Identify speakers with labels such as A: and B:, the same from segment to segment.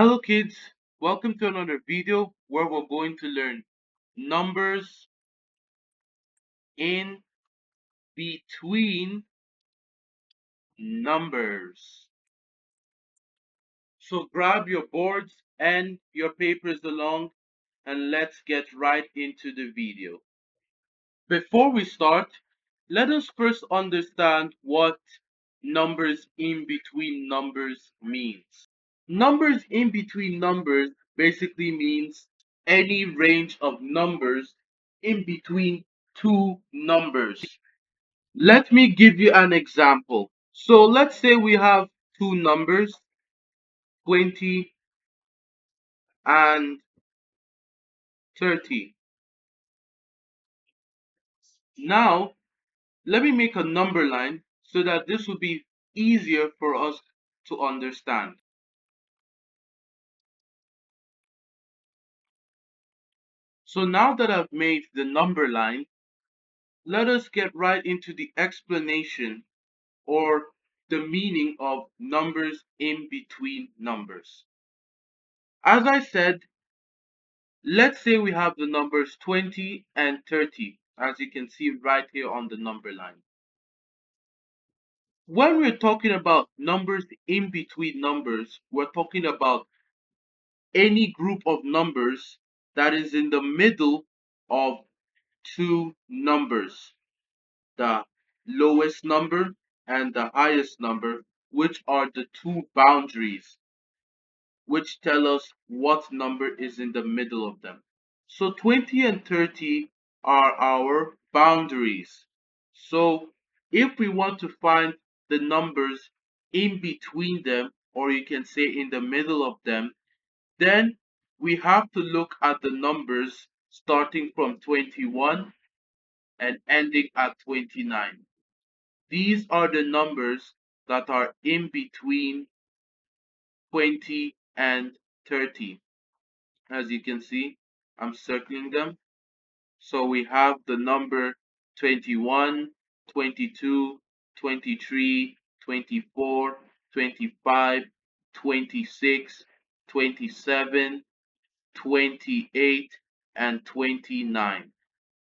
A: Hello kids, welcome to another video where we're going to learn numbers in between numbers. So grab your boards and your papers along and let's get right into the video. Before we start, let us first understand what numbers in between numbers means. Numbers in between numbers basically means any range of numbers in between two numbers. Let me give you an example. So let's say we have two numbers, 20 and 30. Now, let me make a number line so that this will be easier for us to understand. So now that I've made the number line, let us get right into the explanation or the meaning of numbers in between numbers. As I said, let's say we have the numbers 20 and 30, as you can see right here on the number line. When we're talking about numbers in between numbers, we're talking about any group of numbers that is in the middle of two numbers, the lowest number and the highest number, which are the two boundaries which tell us what number is in the middle of them. So 20 and 30 are our boundaries. So if we want to find the numbers in between them, or you can say in the middle of them, then we have to look at the numbers starting from 21 and ending at 29. These are the numbers that are in between 20 and 30. As you can see, I'm circling them. So we have the number 21, 22, 23, 24, 25, 26, 27, 28, and 29.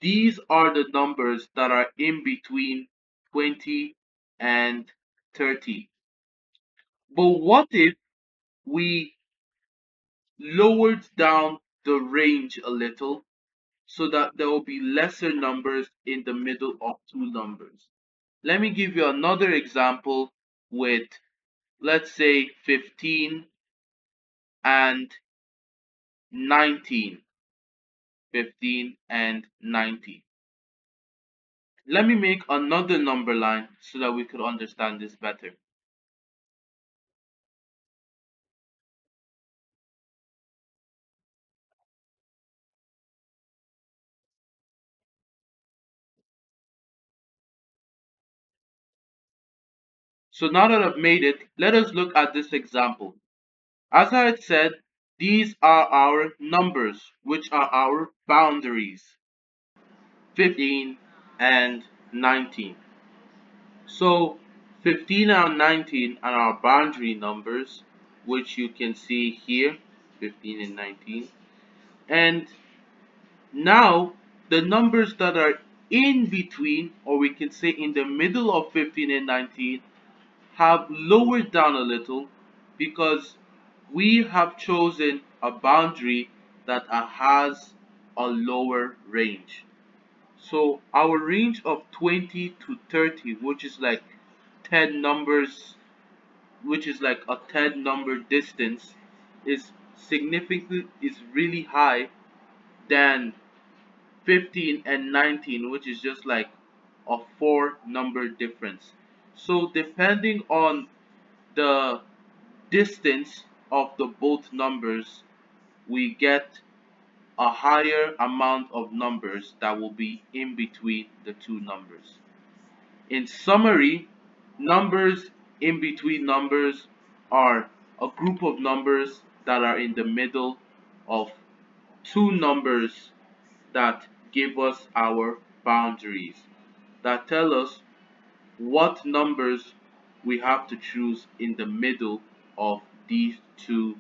A: These are the numbers that are in between 20 and 30. But what if we lowered down the range a little so that there will be lesser numbers in the middle of two numbers? Let me give you another example with, let's say, 15 and 19. 15 and 19. Let me make another number line so that we could understand this better. So now that I've made it, let us look at this example. As I had said, these are our numbers, which are our boundaries, 15 and 19. So 15 and 19 are our boundary numbers, which you can see here, 15 and 19. And now the numbers that are in between, or we can say in the middle of 15 and 19, have lowered down a little because we have chosen a boundary that has a lower range. So our range of 20 to 30, which is like 10 numbers, which is like a 10 number distance, is significantly is really high than 15 and 19, which is just like a 4 number difference. So depending on the distance of the both numbers, we get a higher amount of numbers that will be in between the two numbers. In summary, numbers in between numbers are a group of numbers that are in the middle of two numbers that give us our boundaries, that tell us what numbers we have to choose in the middle of these two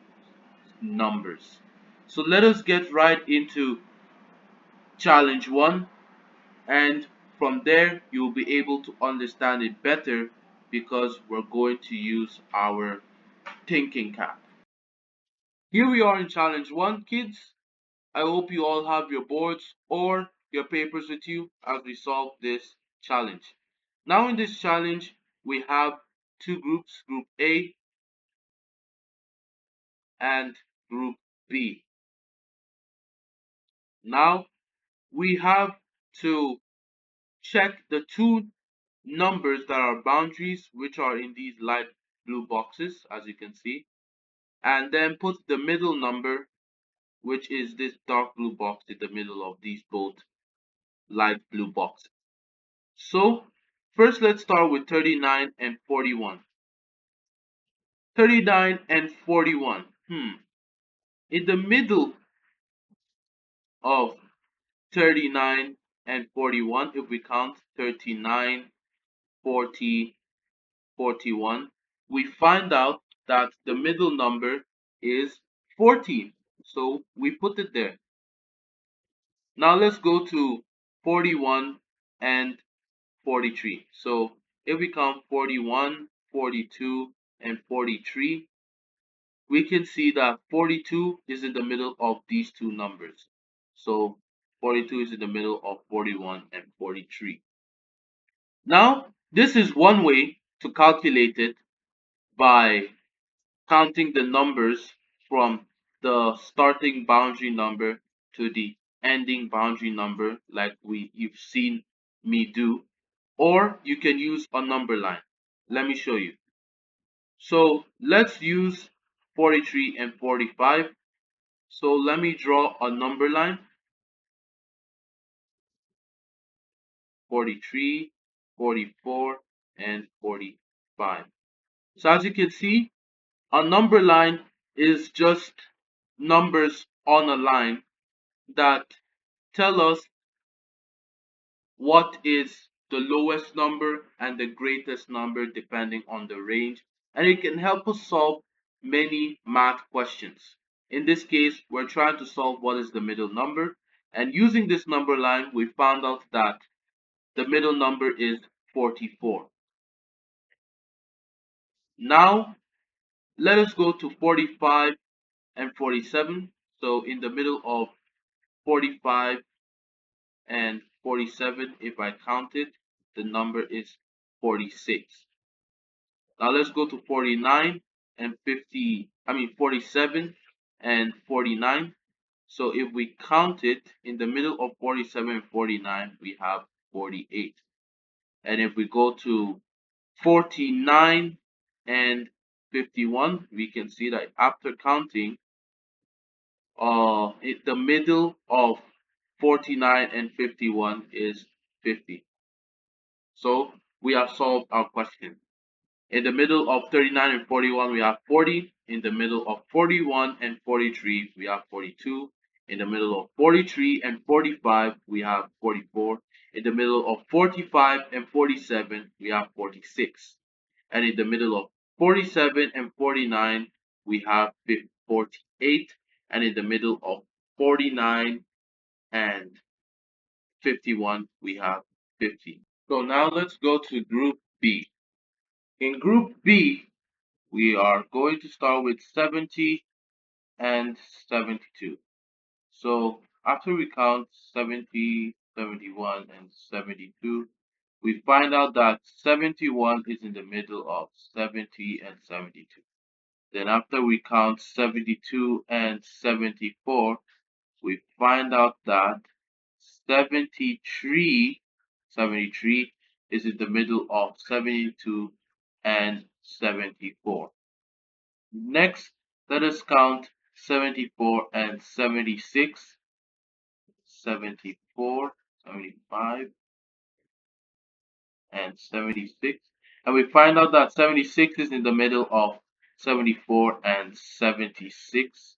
A: numbers. So let us get right into challenge 1, and from there you'll be able to understand it better because we're going to use our thinking cap. Here we are in challenge 1, kids. I hope you all have your boards or your papers with you as we solve this challenge. Now in this challenge, we have two groups, group A and group B. Now we have to check the two numbers that are boundaries, which are in these light blue boxes, as you can see, and then put the middle number, which is this dark blue box in the middle of these both light blue boxes. So first let's start with 39 and 41. 39 and 41. In the middle of 39 and 41, if we count 39, 40, 41, we find out that the middle number is 14. So we put it there. Now let's go to 41 and 43. So if we count 41, 42, and 43, we can see that 42 is in the middle of these two numbers. So 42 is in the middle of 41 and 43. Now, this is one way to calculate it by counting the numbers from the starting boundary number to the ending boundary number like you've seen me do, or you can use a number line. Let me show you. So let's use 43 and 45. So let me draw a number line, 43, 44, and 45. So as you can see, a number line is just numbers on a line that tell us what is the lowest number and the greatest number depending on the range, and it can help us solve many math questions. In this case, we're trying to solve what is the middle number, and using this number line, we found out that the middle number is 44. Now, let us go to 45 and 47. So in the middle of 45 and 47, if I count it, the number is 46. Now let's go to 49 and 47 and 49. So if we count it, in the middle of 47 and 49, we have 48. And if we go to 49 and 51, we can see that after counting, the middle of 49 and 51 is 50. So we have solved our question. In the middle of 39 and 41, we have 40. In the middle of 41 and 43, we have 42. In the middle of 43 and 45, we have 44. In the middle of 45 and 47, we have 46. And in the middle of 47 and 49, we have 48. And in the middle of 49 and 51, we have 50. So now let's go to group B. In group B, we are going to start with 70 and 72. So after we count 70, 71, and 72, we find out that 71 is in the middle of 70 and 72. Then after we count 72 and 74, we find out that 73, 73 is in the middle of 72 and 74. Next, let us count 74 and 76, 74, 75, and 76. And we find out that 76 is in the middle of 74 and 76.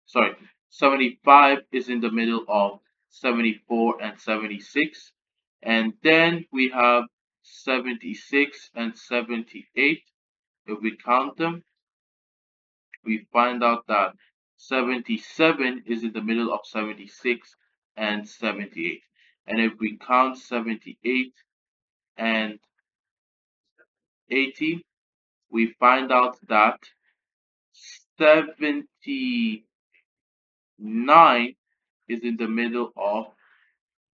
A: Sorry, 75 is in the middle of 74 and 76. And then we have 76 and 78. If we count them, we find out that 77 is in the middle of 76 and 78. And if we count 78 and 80, we find out that 79 is in the middle of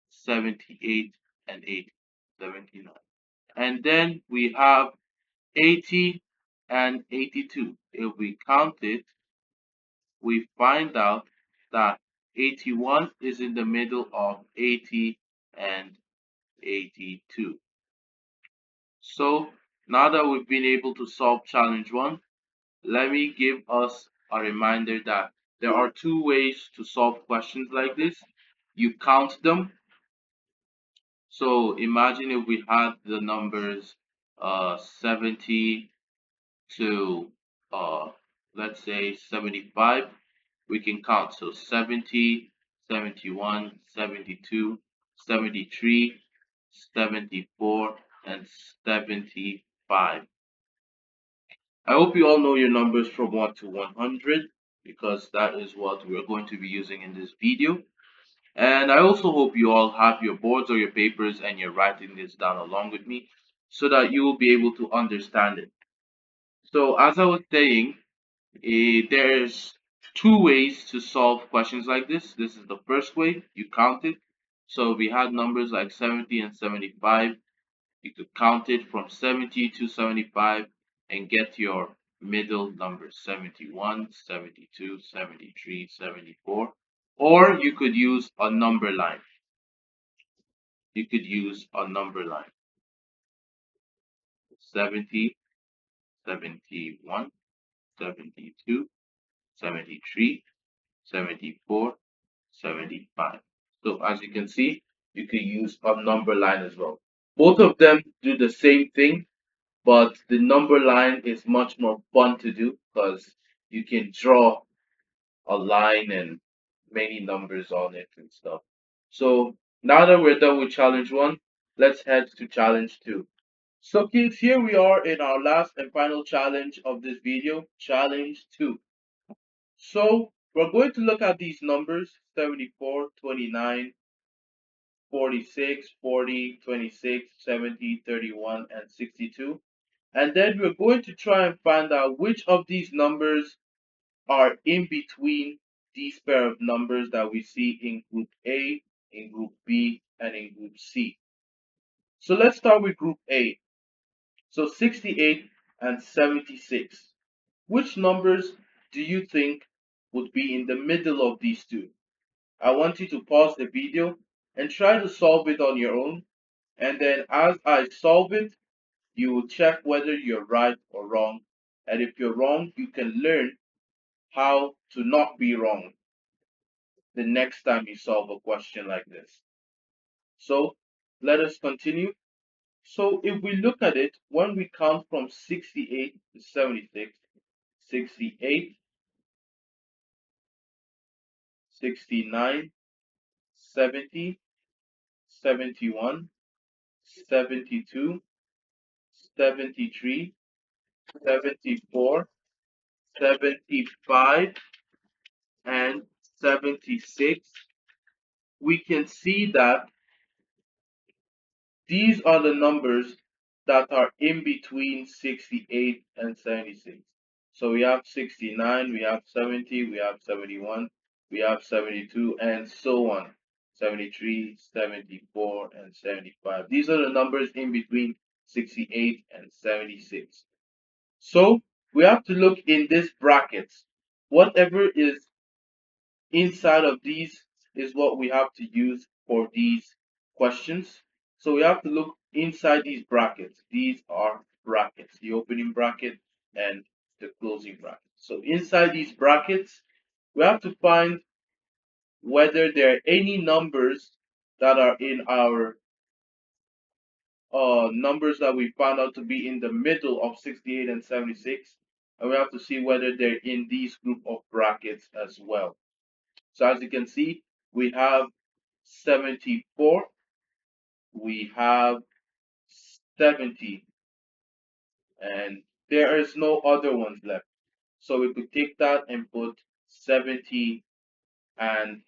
A: 78 and 80. 79. And then we have 80 and 82. If we count it, we find out that 81 is in the middle of 80 and 82. So now that we've been able to solve challenge 1, let me give us a reminder that there are two ways to solve questions like this. You count them. So imagine if we had the numbers 70 to let's say 75, we can count. So 70, 71, 72, 73, 74, and 75. I hope you all know your numbers from 1 to 100 because that is what we're going to be using in this video. And I also hope you all have your boards or your papers and you're writing this down along with me so that you will be able to understand it. So as I was saying, there's two ways to solve questions like this. This is the first way, you count it. So we had numbers like 70 and 75. You could count it from 70 to 75 and get your middle numbers 71, 72, 73, 74. Or you could use a number line. You could use a number line 70, 71, 72, 73, 74, 75. So as you can see, you can use a number line as well. Both of them do the same thing, but the number line is much more fun to do because you can draw a line and many numbers on it and stuff. So now that we're done with challenge 1, let's head to challenge 2. So kids, here we are in our last and final challenge of this video, challenge 2. So we're going to look at these numbers 74, 29, 46, 40, 26, 70, 31, and 62. And then we're going to try and find out which of these numbers are in between these pair of numbers that we see in group A, in group B, and in group C. So let's start with group A. So 68 and 76. Which numbers do you think would be in the middle of these two? I want you to pause the video and try to solve it on your own. And then as I solve it, you will check whether you're right or wrong. And if you're wrong, you can learn how to not be wrong the next time you solve a question like this. So let us continue. So if we look at it, when we count from 68 to 76, 68, 69, 70, 71, 72, 73, 74, 75, and 76, we can see that these are the numbers that are in between 68 and 76. So we have 69, we have 70, we have 71, we have 72, and so on. 73, 74, and 75. These are the numbers in between 68 and 76. So we have to look in this brackets. Whatever is inside of these is what we have to use for these questions. So we have to look inside these brackets. These are brackets, the opening bracket and the closing bracket. So inside these brackets, we have to find whether there are any numbers that are in our numbers that we found out to be in the middle of 68 and 76. And we have to see whether they're in these group of brackets as well. So as you can see, we have 74, we have 70, and there is no other ones left. So we could take that and put 70, and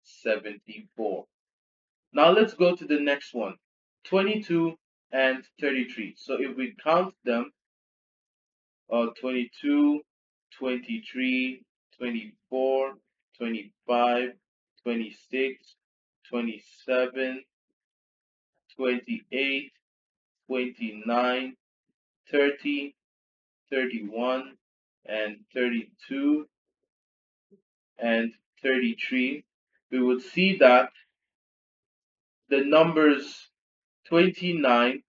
A: 74. Now let's go to the next one, 22 and 33. So if we count them, 22, 23, 24, 25, 26, 27, 28, 29, 30, 31, and 32, and 33, we would see that the numbers 29,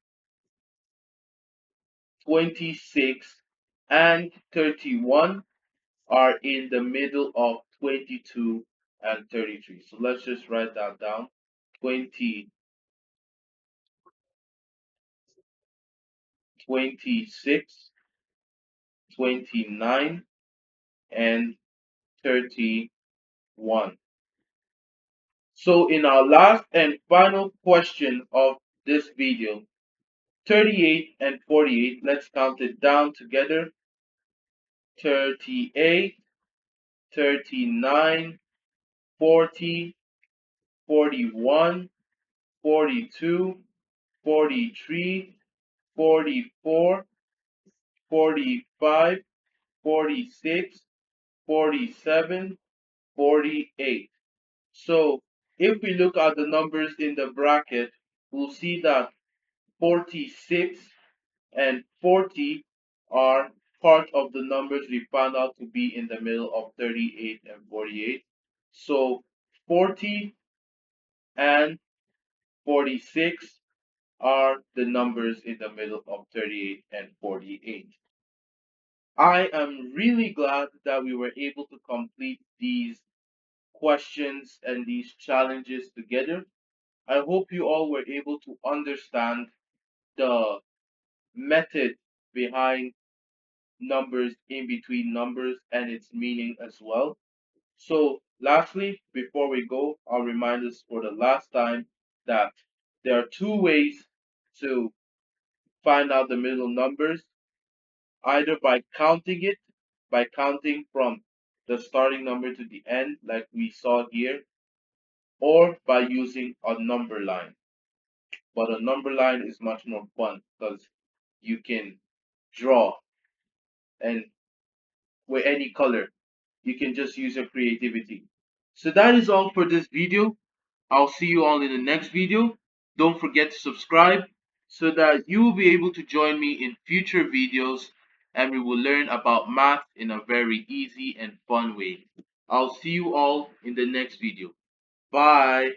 A: 26, and 31 are in the middle of 22 and 33. So let's just write that down. 20, 26, 29, and 31. So in our last and final question of this video, 38 and 48, let's count it down together. 38, 39, 40, 41, 42, 43, 44, 45, 46, 47, 48. So if we look at the numbers in the bracket, we'll see that 46 and 40 are part of the numbers we found out to be in the middle of 38 and 48. So 40 and 46 are the numbers in the middle of 38 and 48. I am really glad that we were able to complete these questions and these challenges together. I hope you all were able to understand the method behind numbers in between numbers and its meaning as well. So, lastly, before we go, I'll remind us for the last time that there are two ways to find out the middle numbers, either by counting it, by counting from the starting number to the end, like we saw here, or by using a number line. But a number line is much more fun because you can draw and with any color. You can just use your creativity. So that is all for this video. I'll see you all in the next video. Don't forget to subscribe so that you will be able to join me in future videos and we will learn about math in a very easy and fun way. I'll see you all in the next video. Bye.